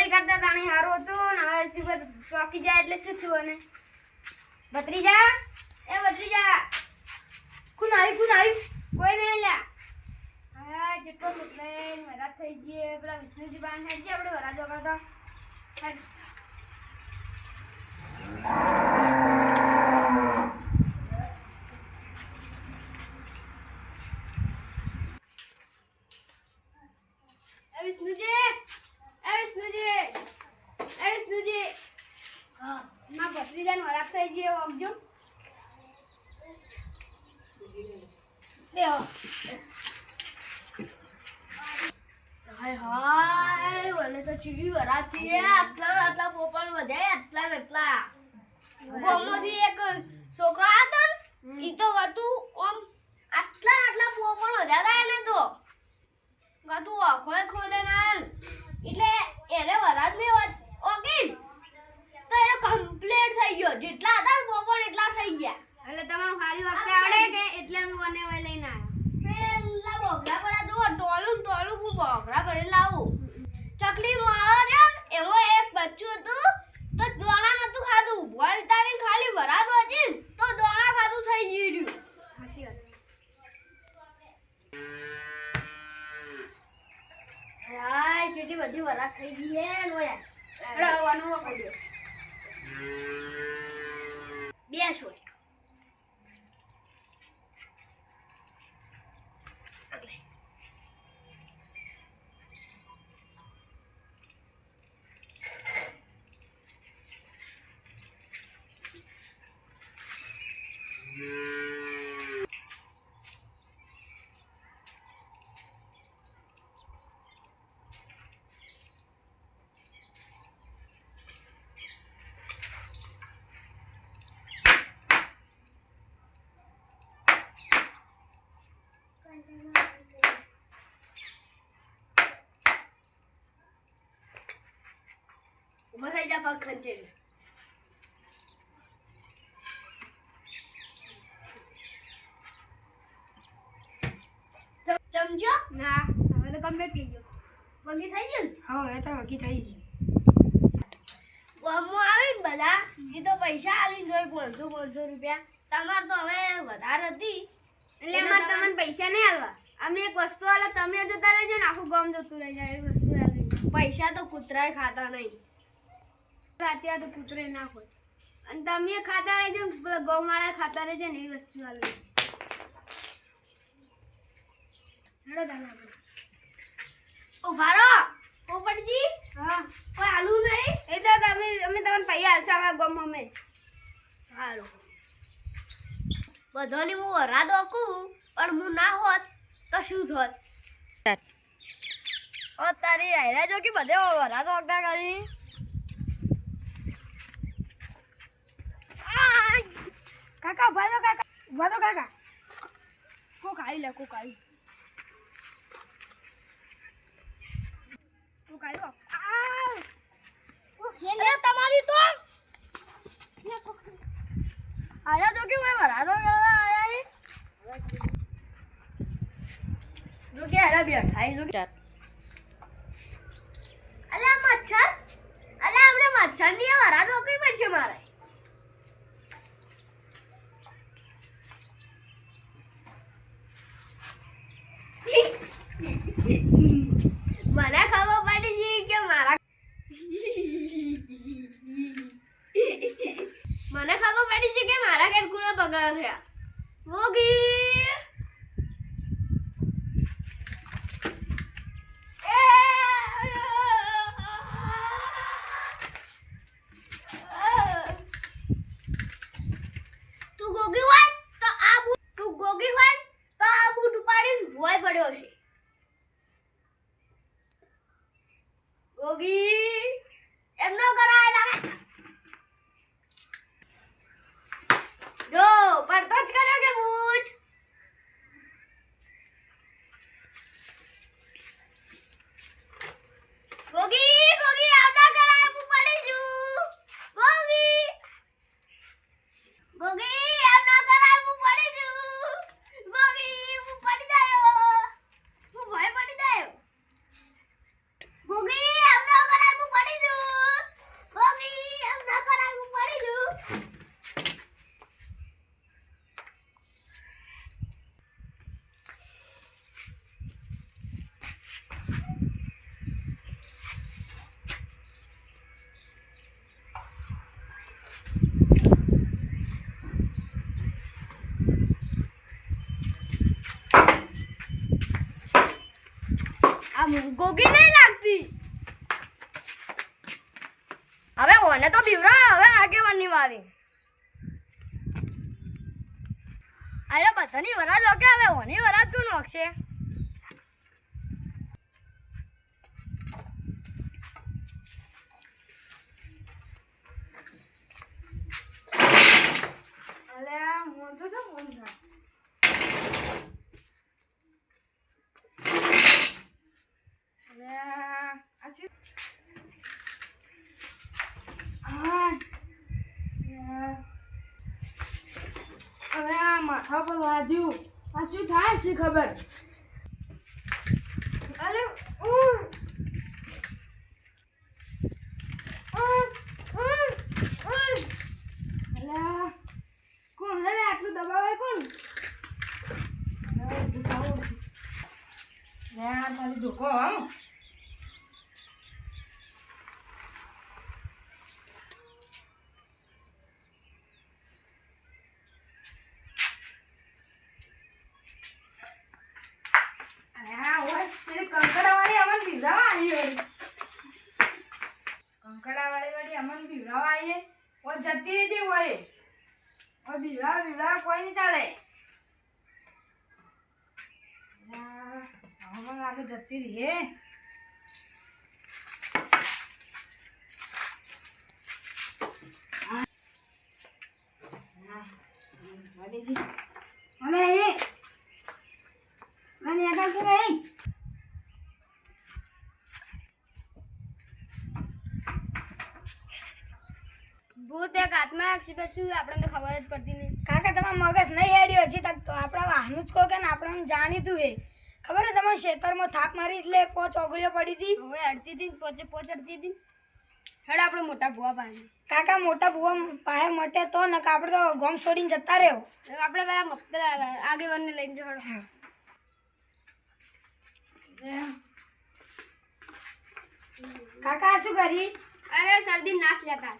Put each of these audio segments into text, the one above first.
ચોરી કરતા તાણી હારો હતો ને હવે સિવર ચોકી જાય એટલે શું થયું અને ભત્રીજા કોણ આવી કોઈ નહીં લ્યા હા જેટલો એટલે વરાત થઈ ગઈ પેલા વિષ્ણુજી બાન હેડ છે આપણે વરાત વગર તો હેડ. વિષ્ણુજી હા માં ભત્રીજાને વરાત થઈ ગઈ ઓગજો લેવો હાય મને તો ચીવી વરાતી આટલા પોપણ વધ્યા આટલા ગોમોથી એક છોકરો હતો ને ઈ તો હતું ઓમ આટલા પોપણ વધારે એને તો હતું આખોય ખોલે ના એટલે એને વરાત મે ઓગી તો એને કમ્પ્લીટ થઈ ગયો જેટલા હતા ને પોપણ એટલા થઈ ગયા એટલે તમારું સારી વખતે આવડે કે એટલે હું મને ઓય લઈને આવ્યો પેલા બોગરા પડા જો ટોલું હું બોગરા ભરી લાવું ચકલી માળો રહ્યો ને એવો એક બચ્ચું હતું તો દોણા નતું ખાધું ભોય ઉતારીને ખાલી વરાત હતી તો દોણા ખાધું થઈ ગયું સાચી વાત હાય જેટી બધી વરાત થઈ ગઈ હે લોયા રવાનો કર્યો બે છોડ ઉભા થઈ જા પગ ખંચે સમજો ના હવે તો કમ્પ્લીટ થઈ ગયો વગી થઈ ગયું હા હવે તો વગી થઈ ગઈ ગમો આવી ને બધા એ તો પૈસા આલી જોઈ 500 રૂપિયા તમાર તો હવે વધારે હતી એટલે અમાર તમને પૈસા નહીં આલવા અમે એક વસ્તુ આલે તમે જતા રહેજો ને આખું ગામ જતું રહી જાય એ વસ્તુ આલી પૈસા તો કૂતરાય ખાતા નહીં સાચી તો કૂતરે ના હોય અને તમે ખાતા રહેજો ગૌમાળા ખાતા રહેજો ને એવી વસ્તુ આલી હેડો દાના ઓ ભારો પોપટજી હા કોઈ આલુ નહીં એ તો અમે તમને પૈસા આલશો હવે ગમ અમે હાલો બધોની હું વરા દોકું પણ હું ના હોત તો શું થોત ઓ તારી આયરા જો કે બધે વરા દોકતા કરી કાકા ભાઈ કાકા કોક આવી લે કોક આવી તમારી તો આયા તો કે વરા દો આયા હે જો કે આરા બે ખાઈ જો અલા મચ્છર અલા આપણે મચ્છર ની વરા દો કઈ પડશે મારે મને ખબર પડી ગઈ કે મારા મને ખબર પડી છે કે મારા કેલ્ક્યુલેટર બગડ્યા થયા વોગી તું ગોગી હોય તો આ બૂટ ઉપાડીને ભોય પડ્યો છે ગોગી એમનો કરાય લાગે જો પડતો જ કર્યો કે બૂટ ગોગી આવતા કરાય હું પડી જુ ગોગી આવતા કરાય હું પડી જુ ગોગી હું પડી જાયો હું ભય પડી જાયો ગોગી આવતા કરાય નહીં લાગતી. હવે ઓને તો બીવરા, હવે આગેવાનની વારી. અરે બધાની વરાજ ઓકે, હવે ઓની વરાજ કોણ ઓકશે? અલ્યા મોજો તો ફોન થાય. અલ્યા આ શું? હવે આ માથા પર વાજ્યું. આ શું થાય છે ખબર? અલે અલ્યા કોણ હે આટલું દબાવે કોણ? તારી ધોકો આમ કંકડાવાળી અમન ભીવરાવા આવીએ. ઓ જતી રહી હોય. ઓ ભીવરાવા કોઈ નહીં ચાલે. હવે લાગે જતી રહી હે. અને એ મને આગળ કે નહીં. ભૂત એક હાથમાં એક્સિડન્ટ શું આપણને તો ખબર જ પડતી નહીં. કાકા તમારા મગજ નહીં હેડ્યો હજી તક તો આપણા વાહનું જ કહો કે આપણને જાણીતું હે. ખબર હે તમે ખેતરમાં થાપ મારી એટલે પોચ ઓગળીઓ પડી હતી. હવે અડતી હતી પોચ અડતી હતી. હેડ આપણે મોટા ભૂવા પાસે. કાકા મોટા ભૂવા પાસે મટે તો ને આપણે તો ગોમ છોડીને જતા રહ્યો. આપણે પેલા આગેવાનને લઈને જવાનું. કાકા શું કરી? અરે શરદી નાક લેતા.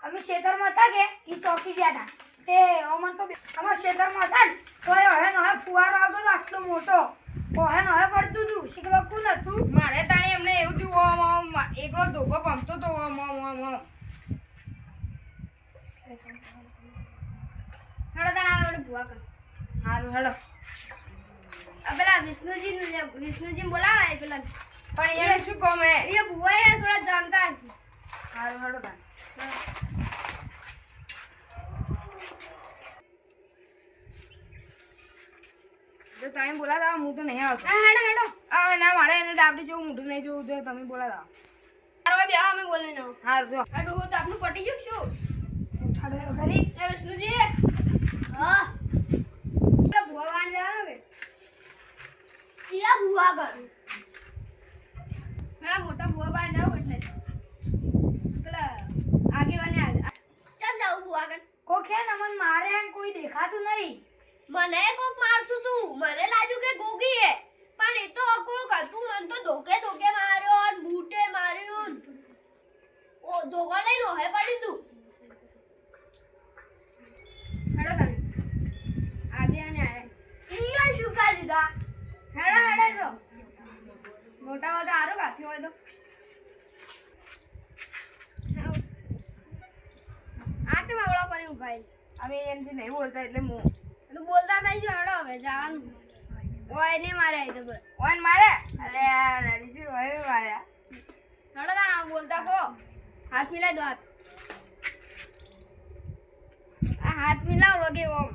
અમે ખેતરમાં હતા કે એ ચોકી ગયા હતા તે અમન તો અમારા ખેતરમાં હતા ને તો હવે ફુવારો આવતો હતો આટલો મોટો હવે પડતું હતું શીખવા કોણ હતું મારે તાણી એમને એવું થયું ઓમ એકલો ધોકો પંપતો તો ઓમ ઓમ ઓમ ઓમ. હેડો તાણ આવે ભૂવા કર. સારું હેડો. પેલા વિષ્ણુજી બોલાવે પેલા પણ એને શું કહું મેં? એ ભૂવા એ થોડા જાણતા હશે. સારું હેડો તાણ. જો તમે બોલાતા હું તો નહીં આવતો. હેડો ના મારે એને ડાબડી જેવું મોઢું નહીં જોવું જોઈએ. તમે બોલાતા તારો બે અમે બોલે ના સારું જો. આ ડોહો તો આપનું પટી ગયું શું? ઉઠાડો ખરી એ વિષ્ણુજી. હા ભૂવા વાણ જવાનો કે સિયા ભૂવા કર પેલા મોટા ભૂવા વાણ જાવ એટલે પેલા આગેવાને ચમ જાવ ભૂવા કર કોક હે નમન મારે હે કોઈ દેખાતું નહીં. મને કોક મારતું તું મને લાગ્યું કે ગોગી હે પણ એ તો કોક હતું. મને તો ધોકે માર્યો અને બૂટે માર્યું. ઓ ધોકા લઈને ઓહે પડી તું. હેડો તાણી આગે આને આયા ઇન્ડિયન શુકા દીધા. હેડો તો મોટા હોય તો સારું કાથી હોય તો આ છે માવડા પર ઉભાઈ. અમે એમથી નહીં બોલતા એટલે હું તું બોલતા થઈ ગયો. હેડો હવે જવાનું. ઓય ને મારે આવી તો બોલ ઓન મારે. અરે લડી શું હોય મારે. હેડો તાણ બોલતા કો હાથ મિલાઈ દો. હાથ મિલાવ વગે ઓમ.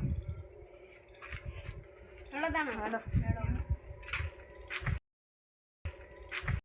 હેડો તાણ હેડો